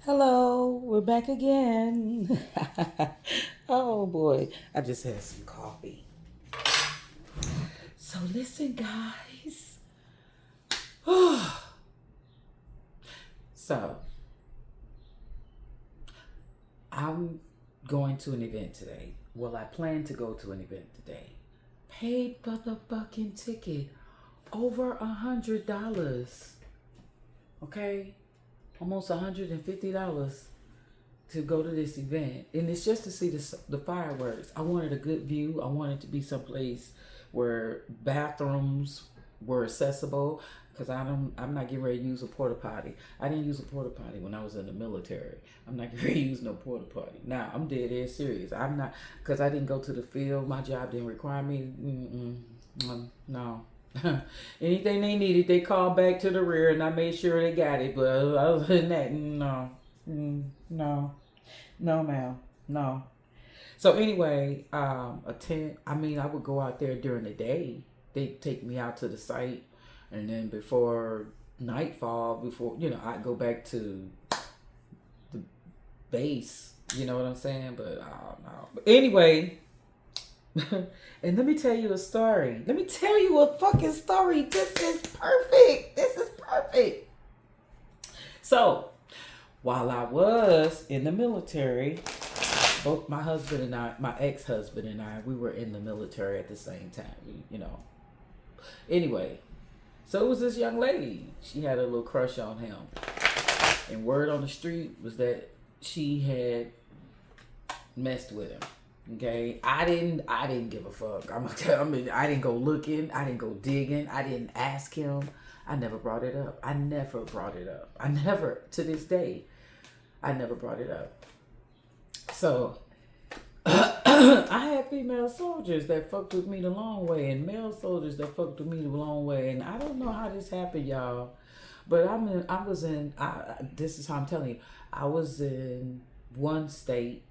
Hello, we're back again. Oh boy, I just had some coffee. So listen, guys. So I'm going to an event today. Well, I plan to go to an event today. Paid motherfucking ticket, over $100. Okay, almost $150 to go to this event, and it's just to see the fireworks. I wanted a good view. I wanted to be someplace where bathrooms were accessible, because I'm not getting ready to use a porta potty. I didn't use a porta potty when I was in the military. I'm not getting ready to use no porta potty. Now I'm dead ass serious. I'm not, because I didn't go to the field. My job didn't require me. No. Anything they needed, they called back to the rear, and I made sure they got it. But other than that, no. No, no, ma'am, no. So anyway, attend. I mean, I would go out there during the day. They take me out to the site, and then before nightfall, before I go back to the base. You know what I'm saying? But I don't know. But anyway, and let me tell you a story. Let me tell you a fucking story. This is perfect. This is perfect. So while I was in the military, both my husband and I, my ex-husband and I, we were in the military at the same time. Anyway, so it was this young lady. She had a little crush on him. And word on the street was that she had messed with him. Okay, I didn't give a fuck. I didn't go looking. I didn't go digging. I didn't ask him. I never brought it up. I never brought it up. I never, to this day, I never brought it up. So, I had female soldiers that fucked with me the long way, and male soldiers that fucked with me the long way. And I don't know how this happened, y'all. But this is how I'm telling you. I was in one state,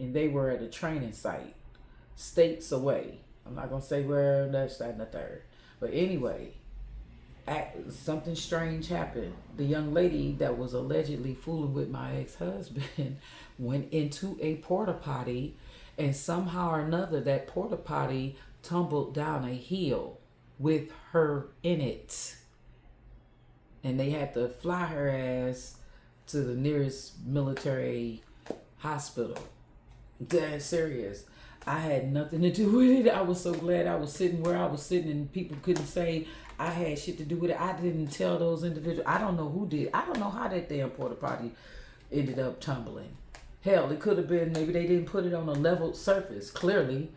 and they were at a training site, states away. I'm not going to say where, that's that, and the third. But anyway, something strange happened. The young lady that was allegedly fooling with my ex-husband went into a porta potty, and somehow or another that porta potty tumbled down a hill with her in it, and they had to fly her ass to the nearest military hospital. Dead serious. I had nothing to do with it. I was so glad I was sitting where I was sitting, and people couldn't say I had shit to do with it. I didn't tell those individuals. I don't know who did. I don't know how that damn porta potty ended up tumbling. Hell, it could have been maybe they didn't put it on a leveled surface, clearly,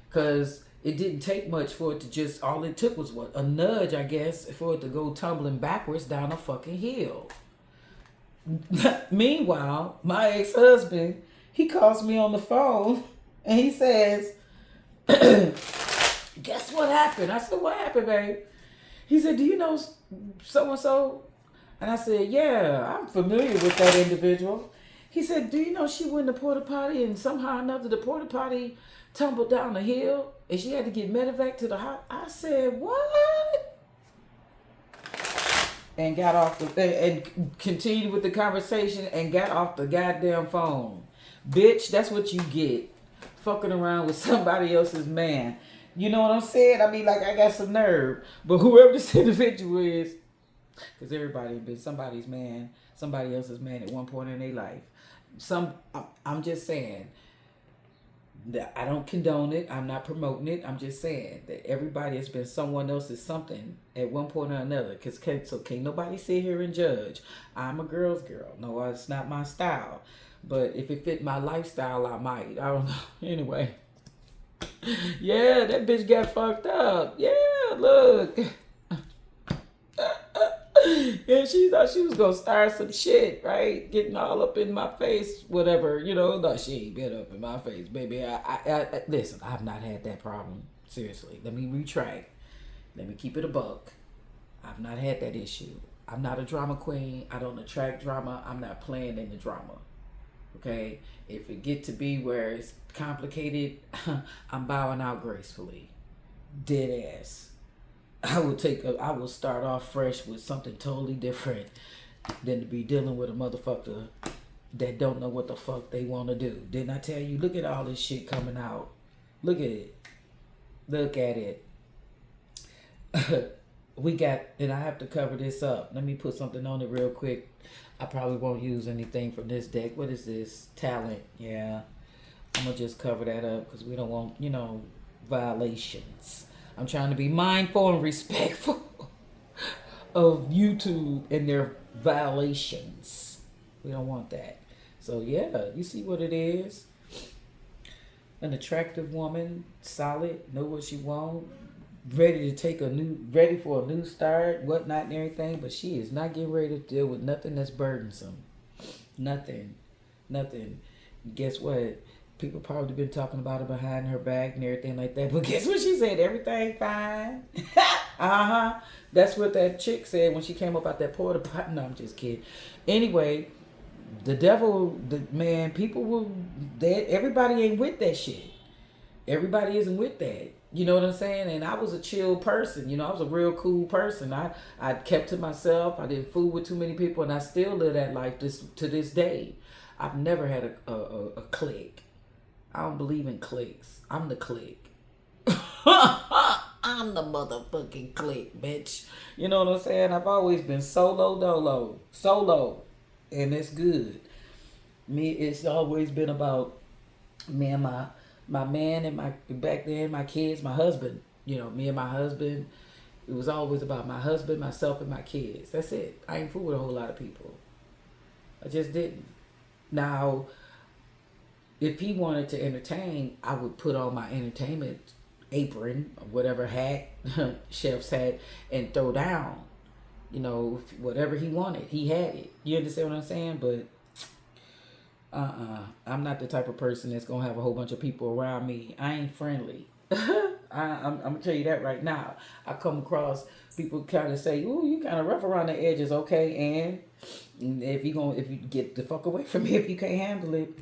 because it didn't take much for it to just, all it took was what? A nudge, I guess, for it to go tumbling backwards down a fucking hill. Meanwhile, my ex-husband, he calls me on the phone and he says, guess what happened? I said, what happened, babe? He said, do you know so-and-so? And I said, yeah, I'm familiar with that individual. He said, do you know she went to porta potty, and somehow or another the porta potty tumbled down the hill and she had to get medevac to the hospital? I said, what? And got off and continued with the conversation and got off the goddamn phone. Bitch, that's what you get. Fucking around with somebody else's man. You know what I'm saying? I mean, like, I got some nerve. But whoever this individual is, because everybody been somebody's man, somebody else's man at one point in their life. I'm just saying that I don't condone it. I'm not promoting it. I'm just saying that everybody has been someone else's something at one point or another. So can't nobody sit here and judge. I'm a girl's girl. No, it's not my style. But if it fit my lifestyle, I might. I don't know. Anyway. Yeah, that bitch got fucked up. Yeah, look. And she thought she was gonna start some shit, right? Getting all up in my face, whatever, No, she ain't been up in my face, baby. I listen. I've not had that problem. Seriously, let me retract. Let me keep it a buck. I've not had that issue. I'm not a drama queen. I don't attract drama. I'm not playing in the drama. Okay, if it get to be where it's complicated, I'm bowing out gracefully. Dead ass. I will start off fresh with something totally different than to be dealing with a motherfucker that don't know what the fuck they want to do. Didn't I tell you? Look at all this shit coming out. Look at it. Look at it. We got, and I have to cover this up. Let me put something on it real quick. I probably won't use anything from this deck. What is this? Talent. Yeah. I'm going to just cover that up because we don't want, violations. I'm trying to be mindful and respectful of YouTube and their violations. We don't want that. So yeah, you see what it is. An attractive woman, solid, know what she wants, ready for a new start, whatnot and everything, but she is not getting ready to deal with nothing that's burdensome. Nothing. Guess what? People probably been talking about her behind her back and everything like that, but guess what she said? Everything fine. That's what that chick said when she came up out that porta potty. No, I'm just kidding. Anyway, the devil, people will, everybody ain't with that shit. Everybody isn't with that. You know what I'm saying? And I was a chill person. I was a real cool person. I kept to myself. I didn't fool with too many people, and I still live that life to this day. I've never had a clique. I don't believe in cliques. I'm the clique. I'm the motherfucking clique, bitch. You know what I'm saying? I've always been solo dolo. Solo. And it's good. It's always been about me and my man and back then, my kids, my husband. Me and my husband. It was always about my husband, myself, and my kids. That's it. I ain't fool with a whole lot of people. I just didn't. Now, if he wanted to entertain, I would put on my entertainment apron or whatever hat, chef's hat, and throw down. Whatever he wanted, he had it. You understand what I'm saying? But I'm not the type of person that's gonna have a whole bunch of people around me. I ain't friendly. I'm gonna tell you that right now. I come across people kind of say, "Ooh, you kind of rough around the edges." Okay, and if you get the fuck away from me if you can't handle it.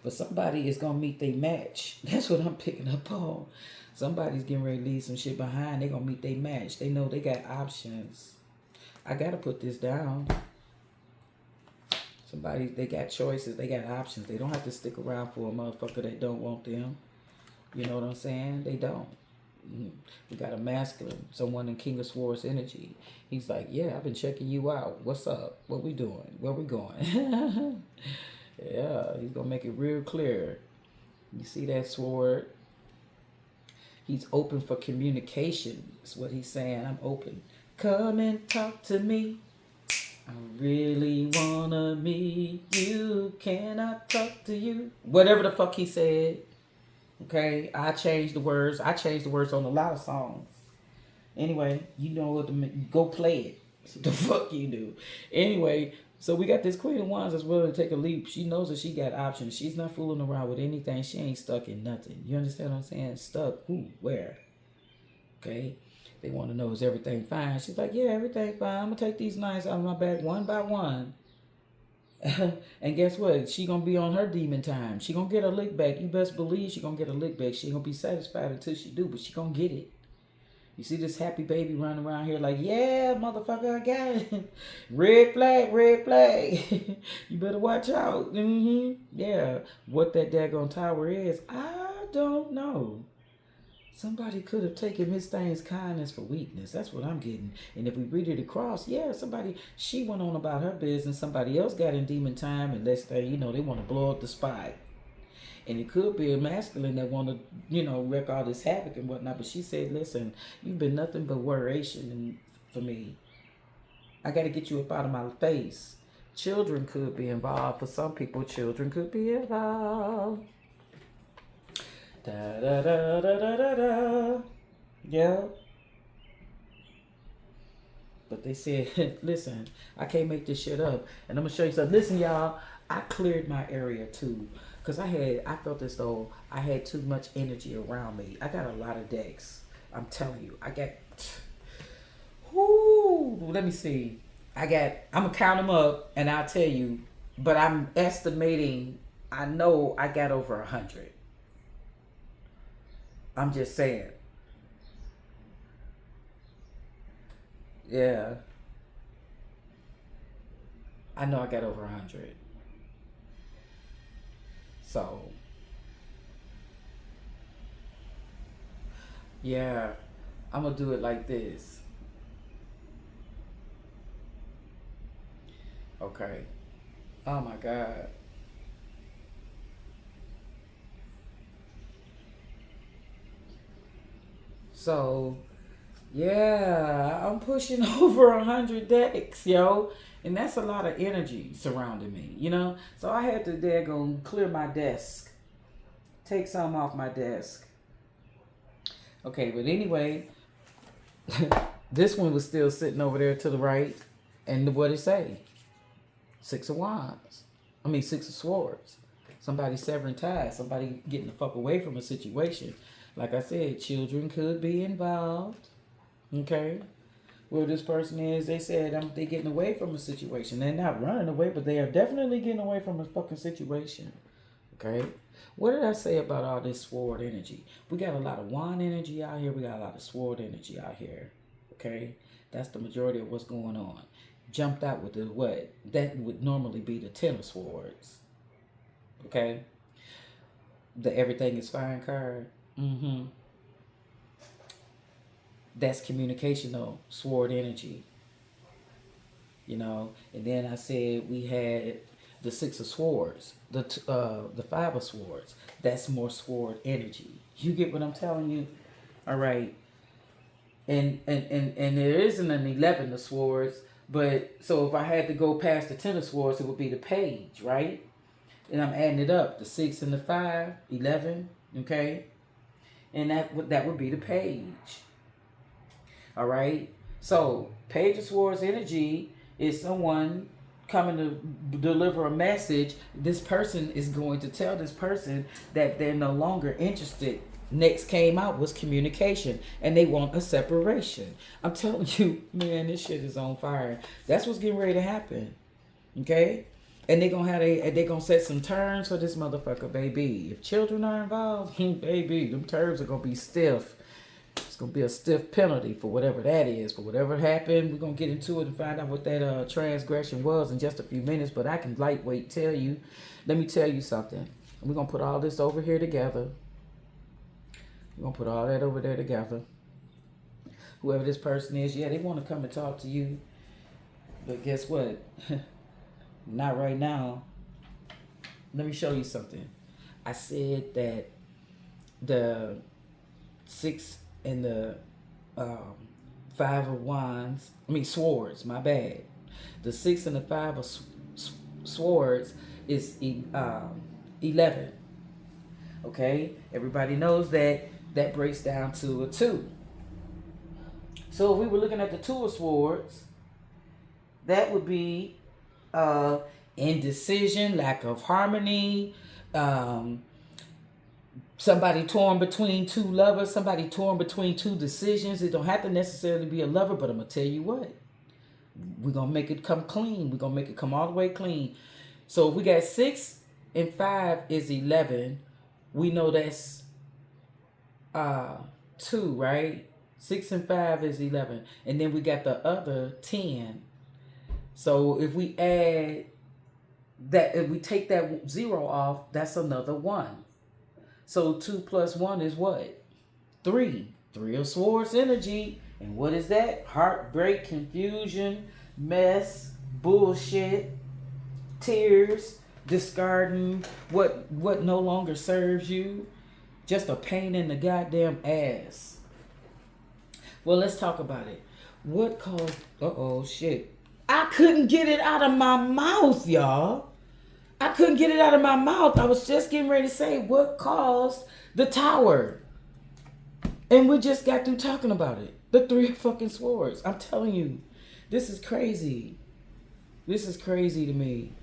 But somebody is gonna meet their match. That's what I'm picking up on. Somebody's getting ready to leave some shit behind. They're gonna meet their match. They know they got options. I gotta put this down. They got choices. They got options. They don't have to stick around for a motherfucker that don't want them. You know what I'm saying? They don't. We got a masculine, someone in King of Swords energy. He's like, yeah, I've been checking you out. What's up? What we doing? Where we going? Yeah, he's gonna make it real clear. You see that sword? He's open for communication. That's what he's saying. I'm open. Come and talk to me. I really wanna meet you. Can I talk to you? Whatever the fuck he said. Okay, I changed the words. I changed the words on a lot of songs. Anyway, you know what to go play it. What the fuck you do? Anyway, so we got this Queen of Wands that's willing to take a leap. She knows that she got options. She's not fooling around with anything. She ain't stuck in nothing. You understand what I'm saying? Stuck who? Where? Okay. They want to know, is everything fine? She's like, yeah, everything fine. I'm going to take these knives out of my back one by one. And guess what? She going to be on her demon time. She going to get her lick back. You best believe she going to get her lick back. She ain't going to be satisfied until she do, but she going to get it. You see this happy baby running around here like, yeah, motherfucker, I got it. Red flag, red flag. You better watch out. Yeah. What that daggone tower is, I don't know. Somebody could have taken Miss Thing's kindness for weakness. That's what I'm getting. And if we read it across, yeah, she went on about her business. Somebody else got in demon time, and let's say, they want to blow up the spot. And it could be a masculine that want to, wreak all this havoc and whatnot. But she said, listen, you've been nothing but worration for me. I got to get you up out of my face. Children could be involved. For some people, children could be involved. Da da da da da da da. Yeah. But they said, listen, I can't make this shit up. And I'm going to show you something. Listen, y'all, I cleared my area too. Because I felt as though I had too much energy around me. I got a lot of decks. I'm telling you. Let me see. I'm going to count them up and I'll tell you. But I'm estimating, I know I got over 100. I'm just saying. Yeah. I know I got over 100. So, yeah, I'm going to do it like this. Okay. Oh my God. So, yeah, I'm pushing over 100 decks, yo. And that's a lot of energy surrounding me, you know? So I had to daggone clear my desk, take some off my desk. Okay, but anyway, this one was still sitting over there to the right. And what it say? Six of Wands. I mean, Six of Swords. Somebody severing ties. Somebody getting the fuck away from a situation. Like I said, children could be involved. Okay? Where this person is, they said they getting away from a situation. They're not running away, but they are definitely getting away from a fucking situation. Okay? What did I say about all this sword energy? We got a lot of wand energy out here. We got a lot of sword energy out here. Okay? That's the majority of what's going on. Jumped out with the what? That would normally be the Ten of Swords. Okay? The everything is fine card. Mm-hmm. That's communicational sword energy. You know? And then I said we had the Six of Swords, the Five of Swords. That's more sword energy. You get what I'm telling you? All right. And there isn't an 11 of Swords, but so if I had to go past the 10 of Swords, it would be the Page, right? And I'm adding it up, the 6 and the 5, 11, okay? And that would be the Page. All right? So, Page of Swords energy is someone coming to deliver a message. This person is going to tell this person that they're no longer interested. Next came out was communication, and they want a separation. I'm telling you, man, this shit is on fire. That's what's getting ready to happen. Okay? And they're gonna set some terms for this motherfucker, baby. If children are involved, baby, them terms are gonna be stiff. It's gonna be a stiff penalty for whatever that is, for whatever happened. We're gonna get into it and find out what that transgression was in just a few minutes. But I can lightweight tell you. Let me tell you something. We're gonna put all this over here together. We're gonna put all that over there together. Whoever this person is, yeah, they want to come and talk to you. But guess what? Not right now. Let me show you something. I said that the 6 and the 5 of Wands, Swords, my bad. The 6 and the 5 of Swords is 11. Okay? Everybody knows that breaks down to a 2. So if we were looking at the 2 of Swords, that would be indecision, lack of harmony, somebody torn between two lovers, somebody torn between two decisions. It don't have to necessarily be a lover, but I'm going to tell you what. We're going to make it come clean. We're going to make it come all the way clean. So if we got 6 and 5 is 11, we know that's 2, right? 6 and 5 is 11. And then we got the other 10. So if we add that, if we take that 0 off, that's another 1. So 2 plus 1 is what? 3. 3 of Swords energy. And what is that? Heartbreak, confusion, mess, bullshit, tears, discarding what no longer serves you. Just a pain in the goddamn ass. Well, let's talk about it. What caused... shit. I couldn't get it out of my mouth, y'all. I couldn't get it out of my mouth. I was just getting ready to say what caused the Tower. And we just got through talking about it. The 3 of fucking Swords. I'm telling you. This is crazy. This is crazy to me.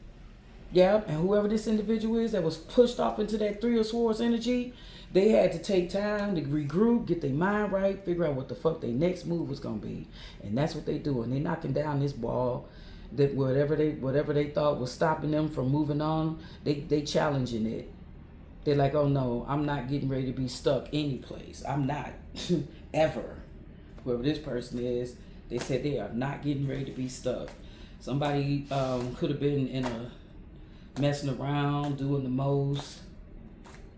Yeah, and whoever this individual is that was pushed off into that 3 of Swords energy, they had to take time to regroup, get their mind right, figure out what the fuck their next move was going to be. And that's what they doing. They knocking down this ball. That whatever they thought was stopping them from moving on, they challenging it. They're like, oh no, I'm not getting ready to be stuck any place. I'm not. Ever. Whoever this person is, they said they are not getting ready to be stuck. Somebody could have been in a messing around, doing the most.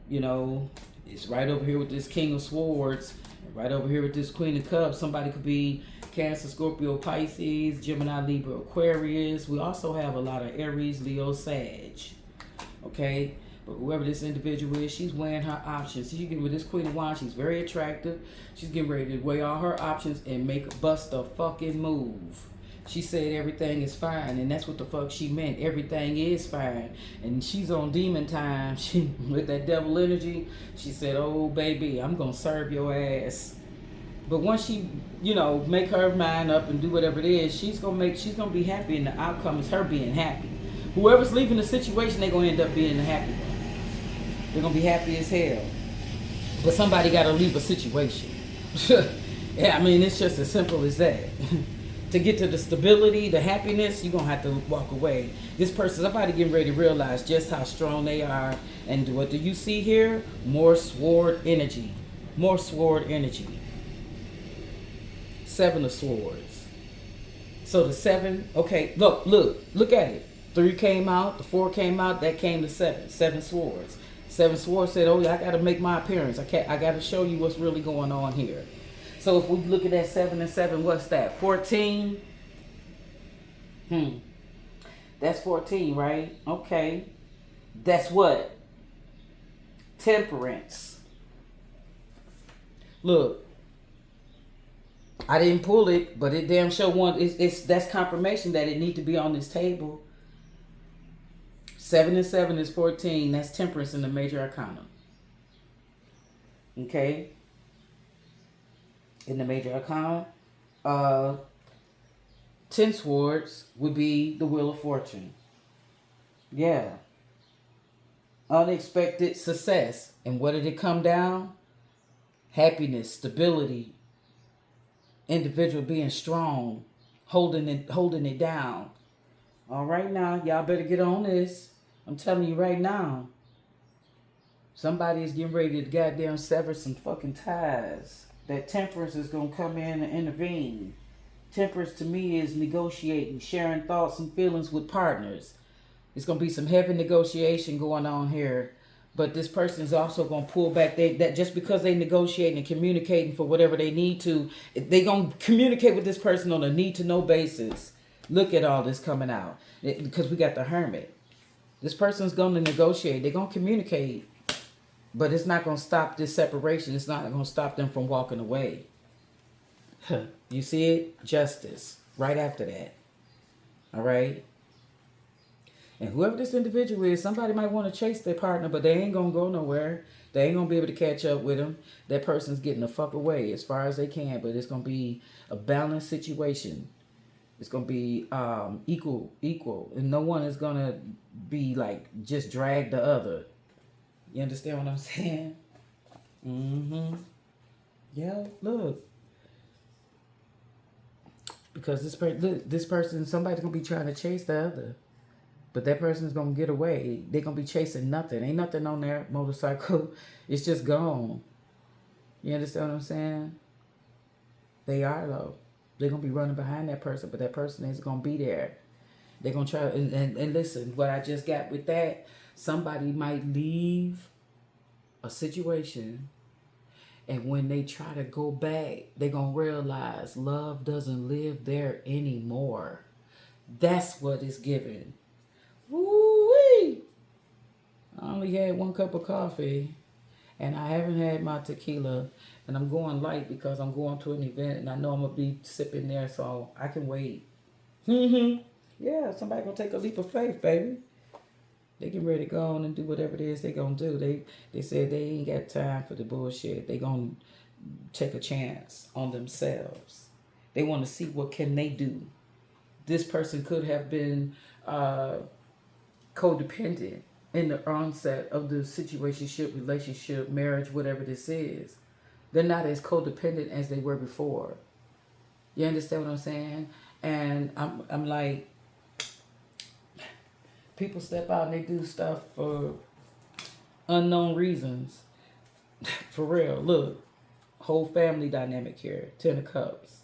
You know, it's right over here with this King of Swords, right over here with this Queen of Cups. Somebody could be Cancer, Scorpio, Pisces, Gemini, Libra, Aquarius. We also have a lot of Aries, Leo, Sag. Okay? But whoever this individual is, she's weighing her options. She's getting with this Queen of Wands. She's very attractive. She's getting ready to weigh all her options and bust a fucking move. She said everything is fine, and that's what the fuck she meant. Everything is fine. And she's on demon time. She with that devil energy. She said, oh, baby, I'm going to serve your ass. But once she, you know, make her mind up and do whatever it is, she's going to be happy, and the outcome is her being happy. Whoever's leaving the situation, they're going to end up being the happy one. They're going to be happy as hell. But somebody got to leave a situation. Yeah, I mean, it's just as simple as that. To get to the stability, the happiness, you're going to have to walk away. This person, somebody getting ready to realize just how strong they are. And what do you see here? More sword energy. More sword energy. 7 of Swords. So the 7, okay, look at it. 3 came out, the 4 came out, that came to 7. 7 Swords. 7 Swords said, oh, yeah, I got to make my appearance. I got to show you what's really going on here. So if we look at that 7 and 7, what's that? 14? That's 14, right? Okay. That's what? Temperance. Look. I didn't pull it, but it damn sure that's confirmation that it need to be on this table. 7 and 7 is 14. That's temperance in the major arcana. Okay. In the major arcana, 10 swords would be the Wheel of Fortune. Yeah. Unexpected success. And what did it come down? Happiness, stability, individual being strong, holding it down. All right now, y'all better get on this. I'm telling you right now. Somebody is getting ready to goddamn sever some fucking ties. That temperance is going to come in and intervene. Temperance to me is negotiating, sharing thoughts and feelings with partners. It's going to be some heavy negotiation going on here. But this person is also going to pull back. That just because they negotiating and communicating for whatever they need to, they going to communicate with this person on a need-to-know basis. Look at all this coming out. Because we got the Hermit. This person's going to negotiate. They're going to communicate. But it's not going to stop this separation. It's not going to stop them from walking away. You see it? Justice. Right after that. All right? And whoever this individual is, somebody might want to chase their partner, but they ain't going to go nowhere. They ain't going to be able to catch up with them. That person's getting the fuck away as far as they can, but it's going to be a balanced situation. It's going to be equal. And no one is going to be like just drag the other. You understand what I'm saying? Yeah, look. Because this person, somebody's going to be trying to chase the other. But that person's going to get away. They're going to be chasing nothing. Ain't nothing on their motorcycle. It's just gone. You understand what I'm saying? They are, though. They're going to be running behind that person, but that person is going to be there. They're going to try, and listen, what I just got with that, somebody might leave a situation, and when they try to go back, they're going to realize love doesn't live there anymore. That's what it's given. Woo-wee! I only had 1 cup of coffee, and I haven't had my tequila, and I'm going light because I'm going to an event, and I know I'm going to be sipping there, so I can wait. Yeah, somebody going to take a leap of faith, baby. They get ready to go on and do whatever it is they going to do. They said they ain't got time for the bullshit. They going to take a chance on themselves. They want to see what can they do. This person could have been codependent in the onset of the situationship, relationship, marriage, whatever this is. They're not as codependent as they were before. You understand what I'm saying? And I'm like, people step out and they do stuff for unknown reasons. For real. Look, whole family dynamic here. 10 of Cups.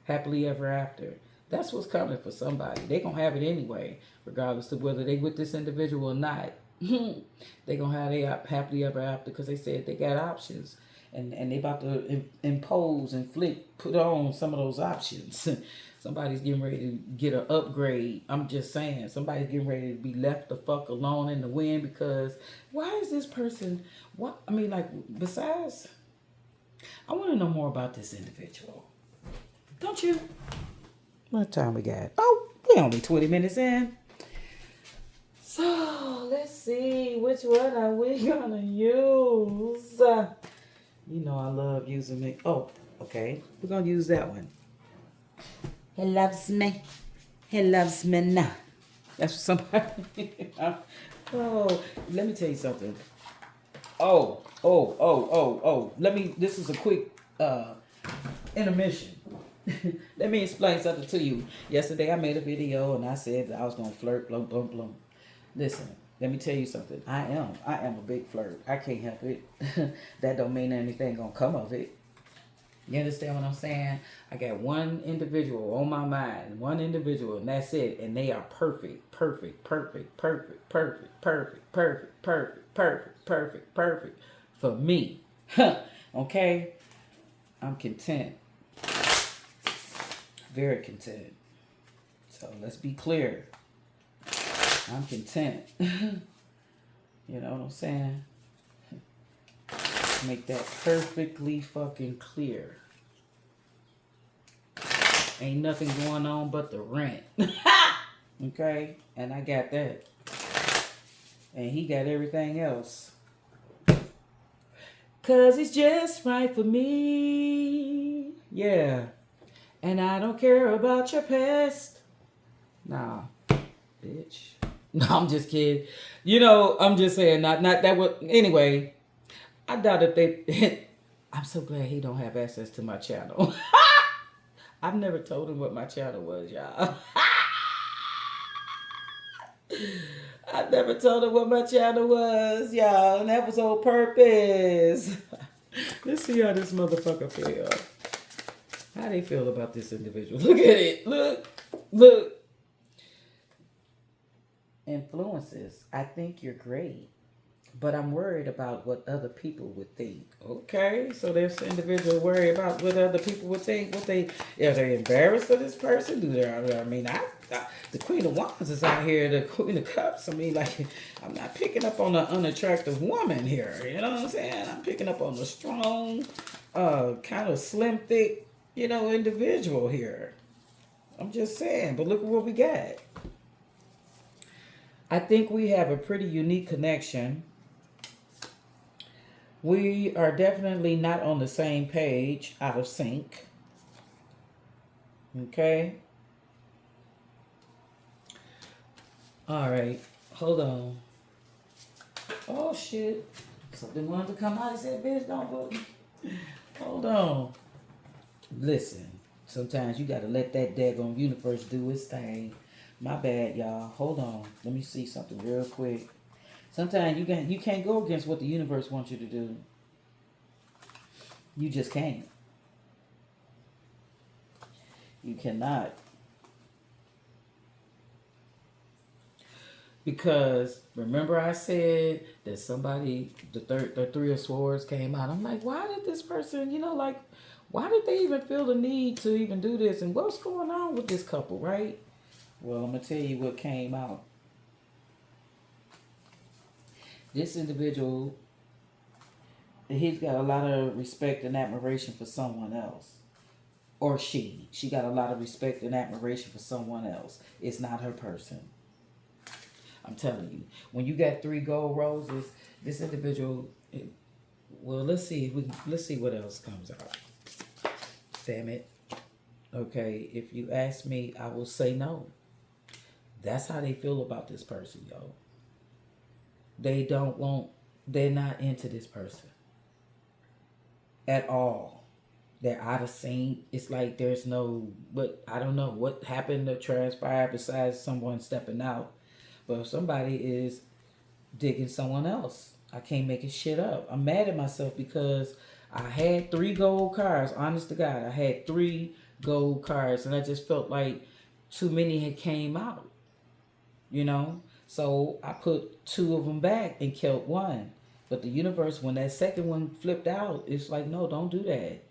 Happily ever after. That's what's coming for somebody. They gonna have it anyway, regardless of whether they with this individual or not. They gonna have their happily ever after because they said they got options, and they about to impose, inflict, put on some of those options. Somebody's getting ready to get an upgrade. I'm just saying, somebody's getting ready to be left the fuck alone in the wind because why is this person? What I mean, like besides, I want to know more about this individual. Don't you? What time we got? Oh, we only 20 minutes in. So let's see which one are we gonna use. You know I love using it. Oh, okay. We're gonna use that one. He loves me. He loves me now. That's what somebody. Oh, let me tell you something. Oh. This is a quick intermission. Let me explain something to you. Yesterday I made a video and I said that I was gonna flirt, blum, blum, blum. Listen, let me tell you something. I am a big flirt. I can't help it. That don't mean anything gonna come of it. You understand what I'm saying? I got one individual on my mind, one individual, and that's it. And they are perfect for me. Okay? I'm content. Very content. So let's be clear. I'm content. You know what I'm saying? Make that perfectly fucking clear. Ain't nothing going on but the rent. Okay? And I got that. And he got everything else. Cause it's just right for me. Yeah. And I don't care about your past. Nah, bitch. No, I'm just kidding. You know, I'm just saying, not that would, anyway, I doubt if they, I'm so glad he don't have access to my channel. I've never told him what my channel was, y'all. I never told him what my channel was, y'all, and that was on purpose. Let's see how this motherfucker feel. How they feel about this individual. Look at it. Look. Influences. I think you're great, but I'm worried about what other people would think. Okay, so there's an individual worried about what other people would think. Are they embarrassed of this person? The Queen of Wands is out here, the Queen of Cups. I mean, like, I'm not picking up on an unattractive woman here. You know what I'm saying? I'm picking up on a strong, kind of slim, thick, individual here. I'm just saying, but look at what we got. I think we have a pretty unique connection. We are definitely not on the same page, out of sync. Okay? All right, hold on. Oh, shit. Something wanted to come out and say, bitch, don't vote. Hold on. Listen, sometimes you got to let that daggone universe do its thing. My bad, y'all. Hold on. Let me see something real quick. Sometimes you can't go against what the universe wants you to do. You just can't. You cannot. Because remember I said that somebody, the Three of Swords came out. I'm like, why did this person, why did they even feel the need to even do this? And what's going on with this couple, right? Well, I'm going to tell you what came out. This individual, he's got a lot of respect and admiration for someone else. Or she got a lot of respect and admiration for someone else. It's not her person. I'm telling you. When you got 3 gold roses, this individual, well, let's see what else comes out. Damn it. Okay, if you ask me, I will say no. That's how they feel about this person, yo. They're not into this person at all. They're out of sync. It's like there's no, but I don't know what happened to transpire besides someone stepping out. But if somebody is digging someone else, I can't make it shit up. I'm mad at myself because I had 3 gold cards. Honest to God, I had 3 gold cards, and I just felt like too many had came out, you know. So I put 2 of them back and kept one. But the universe, when that second one flipped out, it's like, no, don't do that.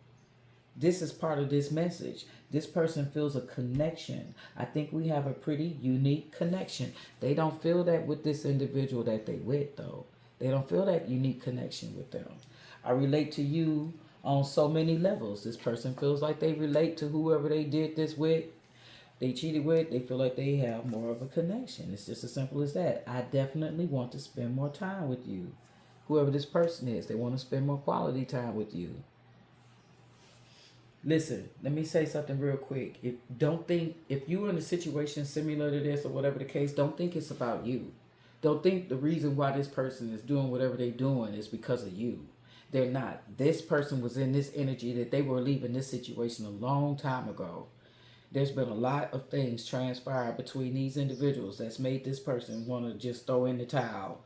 This is part of this message. This person feels a connection. I think we have a pretty unique connection. They don't feel that with this individual that they with, though. They don't feel that unique connection with them. I relate to you on so many levels. This person feels like they relate to whoever they did this with, they cheated with. They feel like they have more of a connection. It's just as simple as that. I definitely want to spend more time with you. Whoever this person is, they want to spend more quality time with you. Listen, let me say something real quick. If you're in a situation similar to this or whatever the case, don't think it's about you. Don't think the reason why this person is doing whatever they're doing is because of you. They're not. This person was in this energy that they were leaving this situation a long time ago. There's been a lot of things transpired between these individuals that's made this person want to just throw in the towel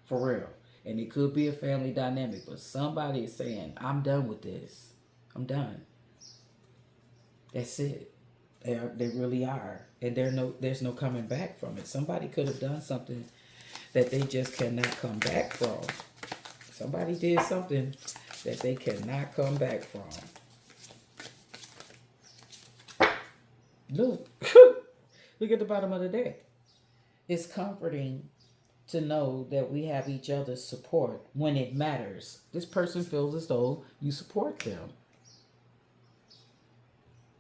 for real. And it could be a family dynamic, but somebody is saying, I'm done with this. I'm done. That's it. They really are. And there's no coming back from it. Somebody could have done something that they just cannot come back from. Somebody did something that they cannot come back from. Look. Look at the bottom of the deck. It's comforting to know that we have each other's support when it matters. This person feels as though you support them.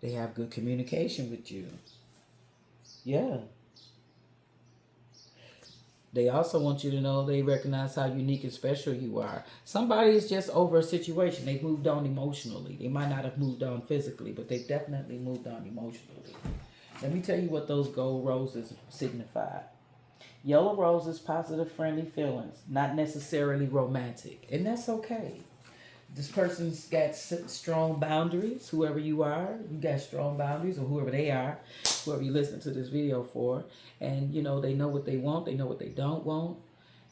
They have good communication with you. Yeah. They also want you to know they recognize how unique and special you are. Somebody is just over a situation. They moved on emotionally. They might not have moved on physically, but they definitely moved on emotionally. Let me tell you what those gold roses signify. Yellow roses, positive, friendly feelings, not necessarily romantic. And that's okay. This person's got strong boundaries. Whoever you are, you got strong boundaries, or whoever they are, whoever you listen to this video for. And you know, they know what they want, they know what they don't want,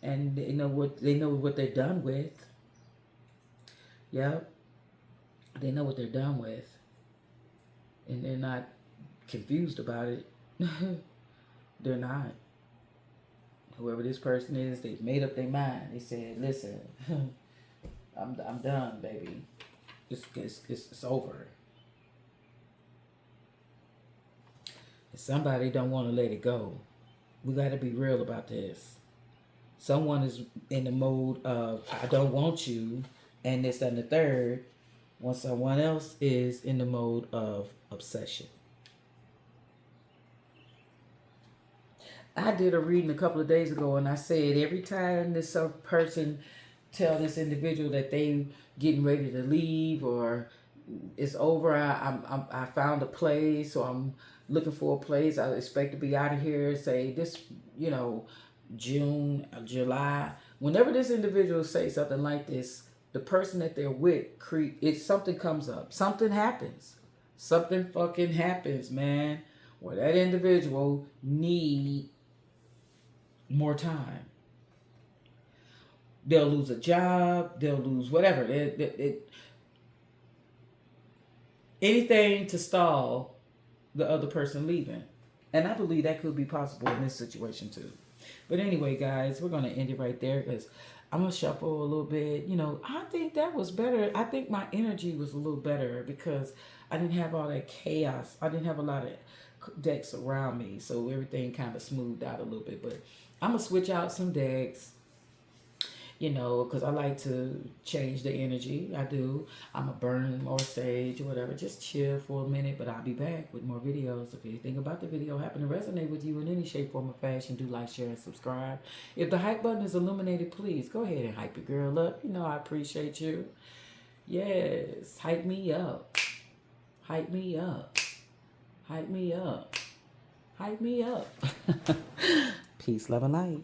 and they know what they're done with. Yep. They know what they're done with. And they're not confused about it. They're not. Whoever this person is, they've made up their mind. They said, listen, I'm done, baby. It's over. And somebody don't want to let it go. We got to be real about this. Someone is in the mode of, I don't want you, and this and the third, when someone else is in the mode of obsession. I did a reading a couple of days ago, and I said every time this person tell this individual that they getting ready to leave or it's over, I found a place, or I'm looking for a place, I expect to be out of here, say this, June, July. Whenever this individual say something like this, the person that they're with, something comes up. Something happens. Something fucking happens, man. Where that individual need more time. They'll lose a job. They'll lose whatever. Anything to stall the other person leaving. And I believe that could be possible in this situation too. But anyway, guys, we're going to end it right there because I'm going to shuffle a little bit. I think that was better. I think my energy was a little better because I didn't have all that chaos. I didn't have a lot of decks around me. So everything kind of smoothed out a little bit. But I'm going to switch out some decks, because I like to change the energy. I do. I'm going to burn more sage or whatever. Just chill for a minute, but I'll be back with more videos. If anything about the video happen to resonate with you in any shape, form, or fashion, do like, share, and subscribe. If the hype button is illuminated, please go ahead and hype your girl up. I appreciate you. Yes. Hype me up. Hype me up. Hype me up. Hype me up. Peace, love, and light.